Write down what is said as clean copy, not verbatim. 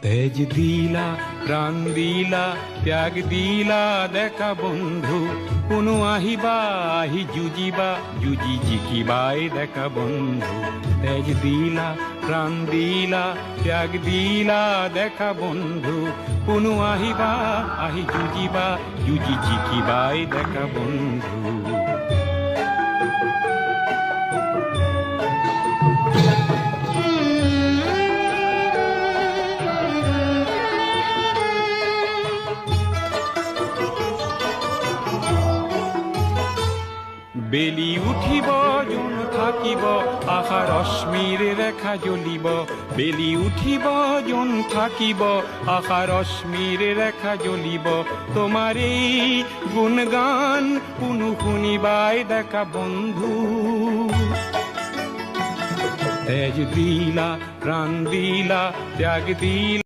তেজ দিলা প্রাণ দিলা ত্যাগ দিলা দেখা বন্ধু কোনো আহিবা আহি যুজিবা যুজি জিকিবাই দেখা বন্ধু তেজ দিলা প্রাণ দিলা ত্যাগ দিলা দেখা বন্ধু কোনো আহিবা আহি যুজিবা যুজি জিকিবাই দেখা বন্ধু বেলি উঠিব জোন থাকিব আশা রশ্মিৰ ৰেখা জ্বলিব বেলি উঠিব জোন থাকিব আশা ৰশ্মিৰ ৰেখা জ্বলিব তোমাৰ এই গুণগান কোনো শুনিবাই দেখা বন্ধু তেজ দিলা প্রাণ দিলা ত্যাগ দিলা